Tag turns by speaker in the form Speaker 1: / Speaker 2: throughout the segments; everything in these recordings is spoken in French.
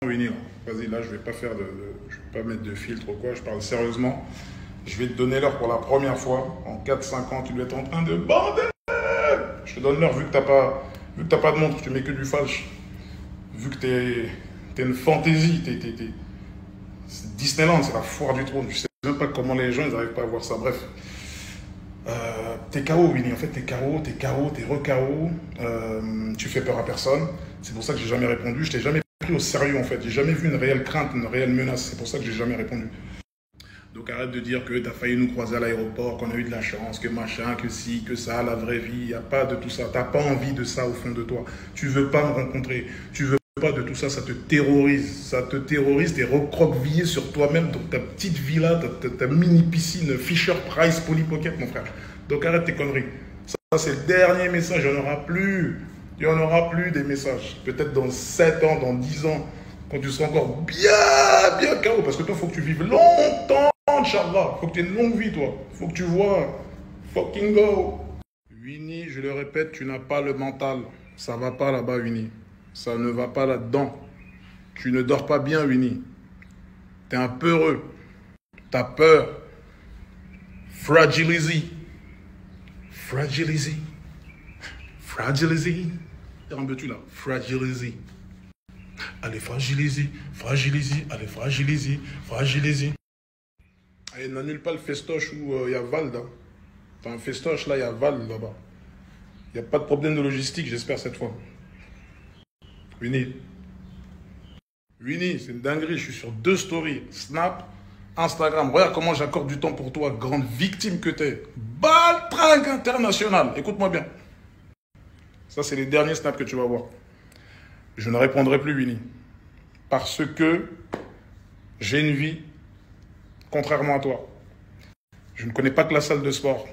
Speaker 1: Winnie, là. Vas-y, là, je vais pas faire je vais pas mettre de filtre ou quoi, je parle sérieusement. Je vais te donner l'heure pour la première fois. En 4-5 ans, tu dois être en train de bander. Je te donne l'heure vu que t'as pas de montre, tu mets que du falche. Vu que t'es une fantaisie, c'est Disneyland, c'est la foire du trône. Je sais même pas comment les gens ils arrivent pas à voir ça. Bref. T'es KO, Winnie. En fait, t'es KO, t'es re-KO. Tu fais peur à personne. C'est pour ça que j'ai jamais répondu. Je t'ai jamais pris au sérieux, en fait. J'ai jamais vu une réelle crainte, une réelle menace. C'est pour ça que j'ai jamais répondu. Donc arrête de dire que t'as failli nous croiser à l'aéroport, qu'on a eu de la chance, que machin, que si, que ça, la vraie vie. Il n'y a pas de tout ça. T'as pas envie de ça au fond de toi. Tu veux pas me rencontrer. Tu veux pas de tout ça. Ça te terrorise. Ça te terrorise. T'es recroquevillé sur toi-même dans ta petite villa, ta mini piscine Fisher Price Polly Pocket, mon frère. Donc arrête tes conneries. Ça c'est le dernier message. Il n'y en aura plus. Il n'y en aura plus des messages. Peut-être dans 7 ans, dans 10 ans, quand tu seras encore bien KO. Parce que toi, il faut que tu vives longtemps, Inch'Allah. Il faut que tu aies une longue vie, toi. Il faut que tu vois. Fucking go. Winnie, je le répète, tu n'as pas le mental. Ça va pas là-bas, Winnie. Ça ne va pas là-dedans. Tu ne dors pas bien, Winnie. T'es un peureux. T'as peur. Fragilise. Fragilise. Fragilise. Un peu tu là. Fragilise. Allez, fragilise. Fragilise. Allez, fragilise. Fragilise. Allez, n'annule pas le festoche où il y a Val. Hein. T'as un festoche là, il y a Val là-bas. Il n'y a pas de problème de logistique, j'espère, cette fois. Winnie. Winnie, c'est une dinguerie. Je suis sur 2 stories. Snap, Instagram. Regarde comment j'accorde du temps pour toi, grande victime que t'es. Baltringue international. Écoute-moi bien. Ça, c'est les derniers snaps que tu vas voir. Je ne répondrai plus, Winnie. Parce que j'ai une vie, contrairement à toi. Je ne connais pas que la salle de sport.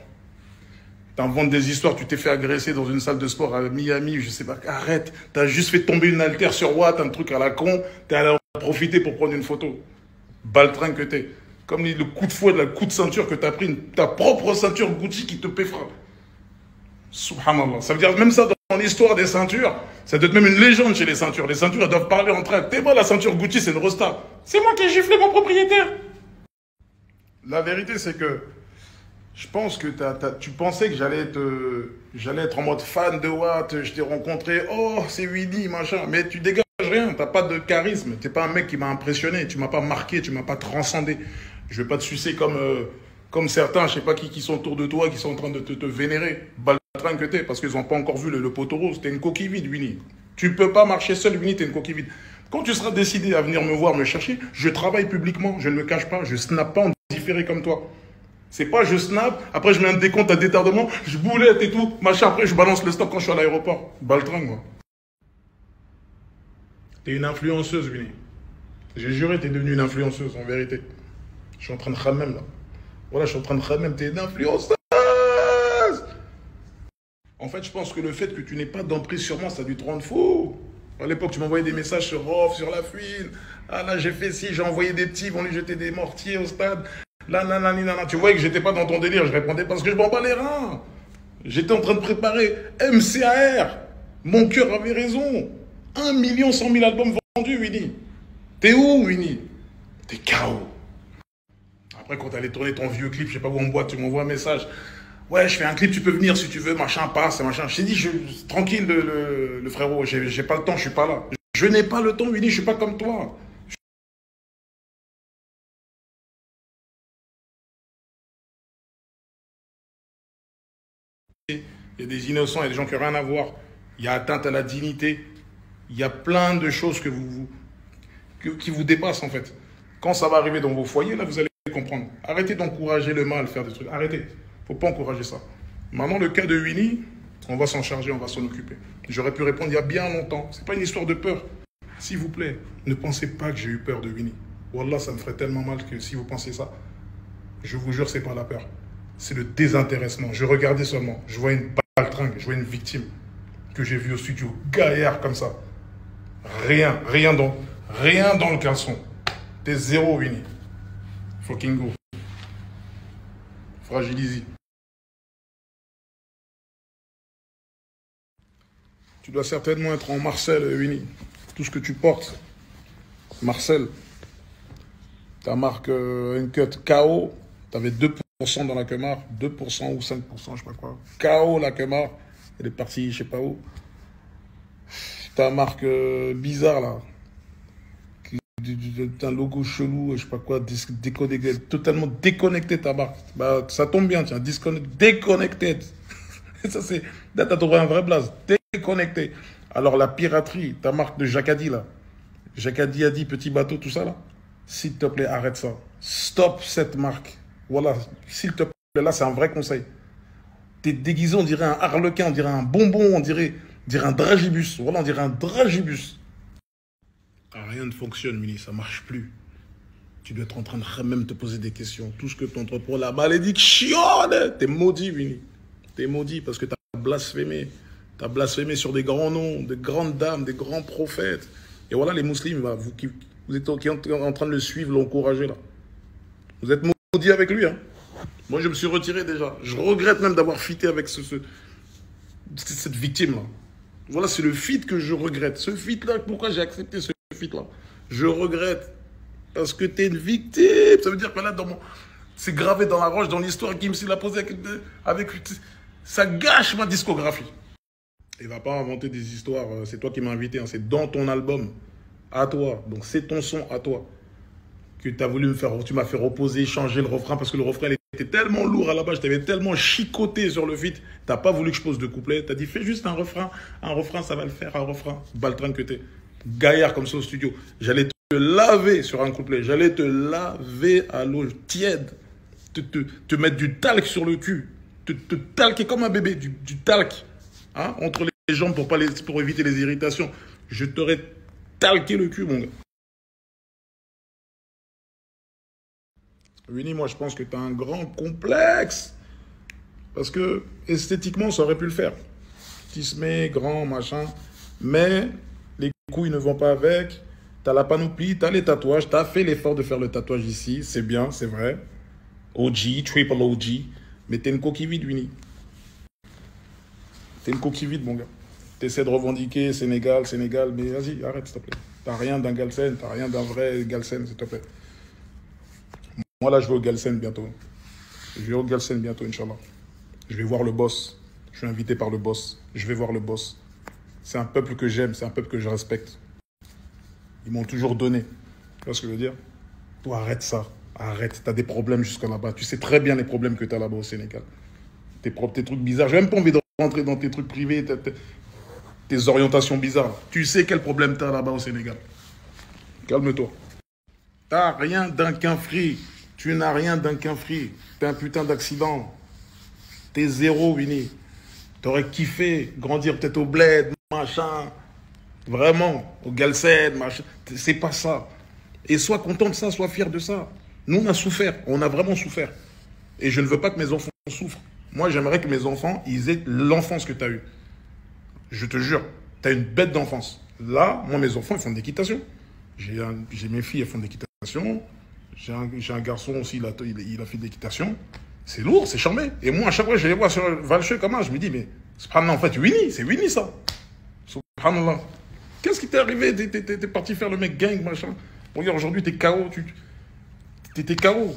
Speaker 1: T'inventes des histoires, tu t'es fait agresser dans une salle de sport à Miami, je sais pas, arrête. T'as juste fait tomber une haltère sur Watt, un truc à la con, t'es allé en profiter pour prendre une photo. Baltringue que t'es. Comme le coup de fouet, le coup de ceinture que t'as pris, ta propre ceinture Gucci qui te péfra. Subhanallah. Ça veut dire même ça dans l'histoire des ceintures, ça doit être même une légende chez les ceintures. Les ceintures, elles doivent parler entre elles. T'es pas la ceinture Gucci, c'est une resta. C'est moi qui ai giflé mon propriétaire. La vérité, c'est que je pense que tu pensais que j'allais être en mode fan de Watt, je t'ai rencontré, oh, c'est Winnie, machin, mais tu dégages rien, t'as pas de charisme, t'es pas un mec qui m'a impressionné, tu m'as pas marqué, tu m'as pas transcendé. Je vais pas te sucer comme certains, je sais pas qui sont autour de toi, qui sont en train de te vénérer. Baltringue que t'es, parce qu'ils ont pas encore vu le poteau rose, t'es une coquille vide, Winnie. Tu peux pas marcher seul, Winnie, t'es une coquille vide. Quand tu seras décidé à venir me voir, me chercher, je travaille publiquement, je ne me cache pas, je snap pas en différé comme toi. C'est pas je snap, après je mets un décompte à détardement, je boulette et tout, machin, après je balance le stock quand je suis à l'aéroport. Baltringue, moi. T'es une influenceuse, Winnie. J'ai juré, t'es devenue une influenceuse, en vérité. Je suis en train de khammem, là. Voilà, je suis en train de khammem, t'es une influenceuse. En fait, je pense que le fait que tu n'aies pas d'emprise sur moi, ça a dû te rendre fou. À l'époque, tu m'envoyais des messages sur Rof, sur La Fouine. Ah là, j'ai fait ci, j'ai envoyé des petits, ils vont lui jeter des mortiers au stade. Là, nanana, tu voyais que j'étais pas dans ton délire, je répondais parce que je m'en bats les reins. J'étais en train de préparer MCAR. Mon cœur avait raison. 1 100 000 albums vendus, Winnie. T'es où, Winnie? T'es KO. Après, quand t'allais tourner ton vieux clip, je sais pas où en boîte, tu m'envoies un message. Ouais, je fais un clip, tu peux venir si tu veux, machin, passe, machin. Je t'ai dit, tranquille, le frérot, j'ai pas le temps, je suis pas là. Je n'ai pas le temps, Winnie, je suis pas comme toi. Il y a des innocents, il y a des gens qui n'ont rien à voir. Il y a atteinte à la dignité. Il y a plein de choses qui vous dépassent, en fait. Quand ça va arriver dans vos foyers, là, vous allez comprendre. Arrêtez d'encourager le mal, faire des trucs. Arrêtez. Il ne faut pas encourager ça. Maintenant, le cas de Winnie, on va s'en charger, on va s'en occuper. J'aurais pu répondre il y a bien longtemps. Ce n'est pas une histoire de peur. S'il vous plaît, ne pensez pas que j'ai eu peur de Winnie. Wallah, ça me ferait tellement mal que si vous pensez ça, je vous jure, ce n'est pas la peur. C'est le désintéressement. Je regardais seulement. Je vois une baltringue, je vois une victime que j'ai vue au studio, gaillard comme ça. Rien dans le caleçon. T'es zéro, Winnie. Fucking go. Fragilise. Tu dois certainement être en Marcel, Winnie. Tout ce que tu portes, Marcel, ta marque Uncut KO, tu avais 2% dans la Kemar, 2% ou 5%, je sais pas quoi. KO la Kemar, elle est partie je sais pas où. Ta marque bizarre là, un logo chelou, je sais pas quoi, déconnecté, totalement déconnecté ta marque. Bah, ça tombe bien, tiens, déconnecté. Ça c'est, là t'as trouvé un vrai blaze, déconnecté. Alors la piraterie, ta marque de Jacadi là, Jacadi a dit petit bateau, tout ça là, s'il te plaît arrête ça, stop cette marque. Voilà, s'il te plaît, là c'est un vrai conseil. T'es déguisé, on dirait un harlequin, on dirait un bonbon, on dirait un dragibus. Voilà, on dirait un dragibus. Ah, rien ne fonctionne, Mini, ça marche plus. Tu dois être en train de même te poser des questions. Tout ce que tu entreprends, la malédiction, t'es maudit, Mini. T'es maudit parce que t'as blasphémé. T'as blasphémé sur des grands noms, des grandes dames, des grands prophètes. Et voilà les musulmans, vous êtes en train de le suivre, l'encourager là. Vous êtes maudit avec lui, hein. Moi, je me suis retiré déjà. Je regrette même d'avoir fité avec cette victime-là. Voilà, c'est le feat que je regrette. Ce feat-là, pourquoi j'ai accepté ce feat-là? Je regrette. Parce que t'es une victime. Ça veut dire que là, c'est gravé dans la roche, dans l'histoire qui me l'a posé avec... Ça gâche ma discographie. Il va pas inventer des histoires. C'est toi qui m'as invité. Hein. C'est dans ton album. À toi. Donc, c'est ton son à toi. Que tu as voulu me faire... Tu m'as fait reposer, changer le refrain. Parce que le refrain, il était tellement lourd à la base. Je t'avais tellement chicoté sur le feat. T'as pas voulu que je pose de couplet. T'as dit, fais juste un refrain. Un refrain, ça va le faire. Un refrain. Baltringue que t'es. Gaillard comme ça au studio. J'allais te laver sur un couplet. J'allais te laver à l'eau tiède. Te mettre du talc sur le cul. Te talquer comme un bébé. Du talc. Hein, entre les jambes pour éviter les irritations. Je t'aurais talqué le cul, mon gars. Winnie, moi, je pense que tu as un grand complexe. Parce que, esthétiquement, ça aurait pu le faire. Tismé, grand, machin. Mais les couilles ne vont pas avec. Tu as la panoplie, tu as les tatouages. Tu as fait l'effort de faire le tatouage ici. C'est bien, c'est vrai. OG, triple OG. Mais tu es une coquille vide, Winnie. Tu es une coquille vide, mon gars. Tu essaies de revendiquer Sénégal, mais vas-y, arrête, s'il te plaît. Tu n'as rien d'un Galsen, tu n'as rien d'un vrai Galsen, s'il te plaît. Moi, là, je vais au Galsen bientôt. Je vais au Galsen bientôt, Inch'Allah. Je vais voir le boss. Je suis invité par le boss. Je vais voir le boss. C'est un peuple que j'aime, c'est un peuple que je respecte. Ils m'ont toujours donné. Tu vois ce que je veux dire? Toi, arrête ça. Arrête. Tu as des problèmes jusqu'à là-bas. Tu sais très bien les problèmes que tu as là-bas au Sénégal. Tes trucs bizarres. J'ai même pas envie de rentrer dans tes trucs privés, tes orientations bizarres. Tu sais quel problème tu as là-bas au Sénégal. Calme-toi. Tu n'as rien d'un quinfri. Tu n'as rien d'un quinfri. T'es un putain d'accident. T'es zéro, Winnie. T'aurais kiffé grandir peut-être au bled, machin. Vraiment, au Galsen, machin. C'est pas ça. Et sois content de ça, sois fier de ça. Nous, on a souffert. On a vraiment souffert. Et je ne veux pas que mes enfants souffrent. Moi, j'aimerais que mes enfants, ils aient l'enfance que tu as eue. Je te jure, tu as une bête d'enfance. Là, moi, mes enfants, ils font de l'équitation. J'ai mes filles, elles font de l'équitation. J'ai un garçon aussi, il a fait de l'équitation. C'est lourd, c'est charmé. Et moi, à chaque fois, je les vois sur Valcheux, comment je me dis, mais subhanallah, en fait, Winnie, c'est Winnie, ça. Subhanallah. Qu'est-ce qui t'est arrivé? T'es parti faire le mec gang, machin. Regarde, aujourd'hui, t'es KO. T'es KO.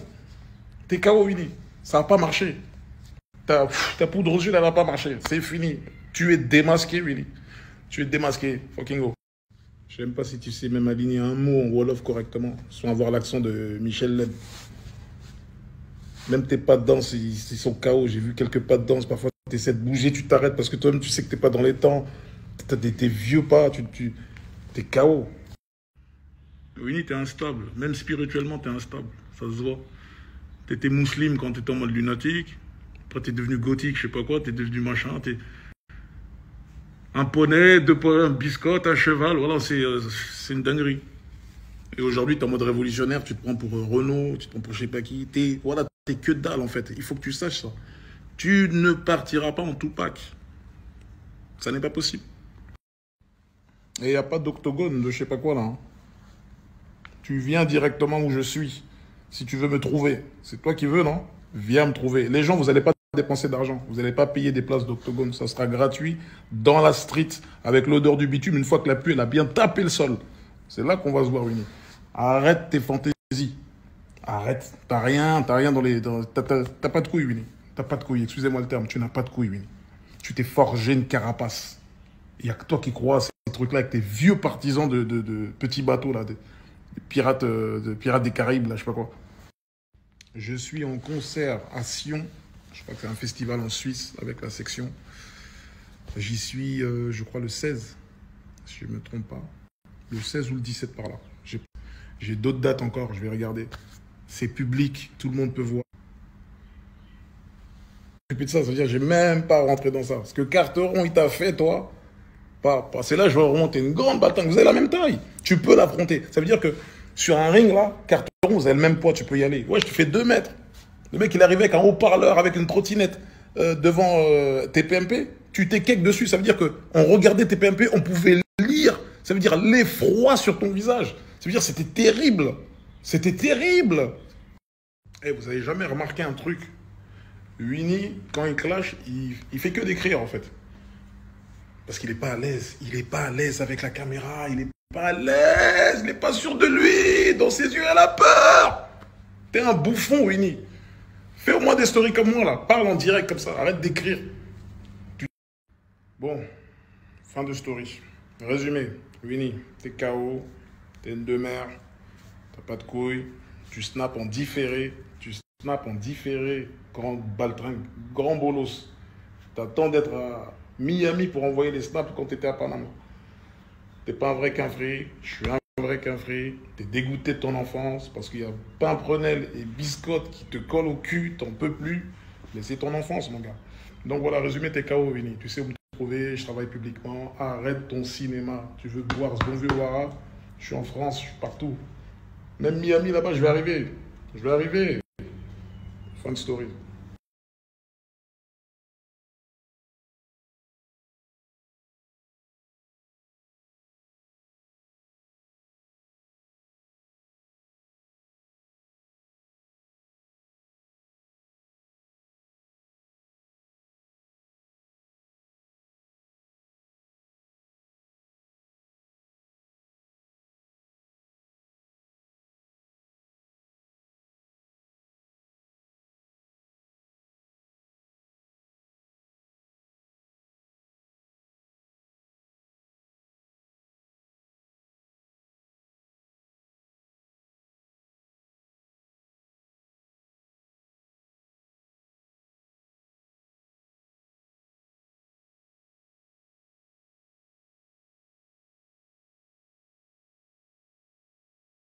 Speaker 1: T'es KO, Winnie. Ça n'a pas marché. Ta poudre aux yeux, elle n'a pas marché. C'est fini. Tu es démasqué, Winnie. Tu es démasqué. Fucking go. Je ne sais même pas si tu sais même aligner un mot en Wolof correctement, sans avoir l'accent de Michel Leb. Même tes pas de danse, ils sont KO. J'ai vu quelques pas de danse. Parfois, tu essaies de bouger, tu t'arrêtes parce que toi-même, tu sais que tu n'es pas dans les temps. Tu as tes vieux pas, tu es KO. Winnie, tu es instable. Même spirituellement, tu es instable. Ça se voit. Tu étais musulman quand tu étais en mode lunatique. Après, tu es devenu gothique, je sais pas quoi. Tu es devenu machin. T'es un poney, un biscotte, un cheval. Voilà, c'est une dinguerie. Et aujourd'hui, tu es en mode révolutionnaire. Tu te prends pour Renault, tu te prends pour je sais pas qui. Voilà, t'es que dalle, en fait. Il faut que tu saches ça. Tu ne partiras pas en Tupac. Ça n'est pas possible. Et il n'y a pas d'octogone de je sais pas quoi, là. Hein. Tu viens directement où je suis. Si tu veux me trouver. C'est toi qui veux, non? Viens me trouver. Les gens, vous n'allez pas dépenser d'argent. Vous n'allez pas payer des places d'octogone. Ça sera gratuit dans la street avec l'odeur du bitume une fois que la pluie elle a bien tapé le sol. C'est là qu'on va se voir, Winnie. Arrête tes fantaisies. Arrête. T'as rien dans les... T'as pas de couilles, Winnie. T'as pas de couilles, excusez-moi le terme. Tu n'as pas de couilles, Winnie. Tu t'es forgé une carapace. Il n'y a que toi qui crois à ces trucs-là avec tes vieux partisans de petits bateaux, là, des pirates, des Caraïbes, là, je sais pas quoi. Je suis en concert à Sion. Je crois que c'est un festival en Suisse avec la section. J'y suis, je crois, le 16, si je ne me trompe pas. Le 16 ou le 17 par là. J'ai d'autres dates encore, je vais regarder. C'est public, tout le monde peut voir. Et puis de ça, ça veut dire que j'ai même pas rentré dans ça. Parce que Carteron, il t'a fait, toi. C'est là que je vais remonter une grande bataille. Vous avez la même taille. Tu peux l'affronter. Ça veut dire que sur un ring, là, Carteron, vous avez le même poids, tu peux y aller. Ouais, je te fais 2 mètres. Le mec, il arrivait avec un haut-parleur, avec une trottinette devant TPMP. Tu t'es cake dessus. Ça veut dire qu'on regardait TPMP, on pouvait lire. Ça veut dire l'effroi sur ton visage. Ça veut dire c'était terrible. C'était terrible. Eh, vous avez jamais remarqué un truc? Winnie, quand il clash, il fait que d'écrire en fait. Parce qu'il n'est pas à l'aise. Il n'est pas à l'aise avec la caméra. Il n'est pas à l'aise. Il n'est pas sûr de lui. Dans ses yeux, elle a peur. T'es un bouffon, Winnie. Fais au moins des stories comme moi, là. Parle en direct comme ça. Arrête d'écrire. Bon. Fin de story. Résumé. Winnie, t'es KO. T'es une demeure. T'as pas de couilles. Tu snaps en différé. Grand baltringue. Grand bolos. T'attends d'être à Miami pour envoyer les snaps quand t'étais à Panama. T'es pas un vrai quinfri. Je suis un vrai quinfri. T'es dégoûté de ton enfance parce qu'il y a Pimprenel et Biscotte qui te collent au cul. T'en peux plus. Mais c'est ton enfance, mon gars. Donc voilà, résumé, t'es KO, Winnie. Tu sais où me trouver. Je travaille publiquement. Arrête ton cinéma. Tu veux boire ce bon vieux Wara. Je suis en France, je suis partout. Même Miami, là-bas, je vais arriver. Fin de story.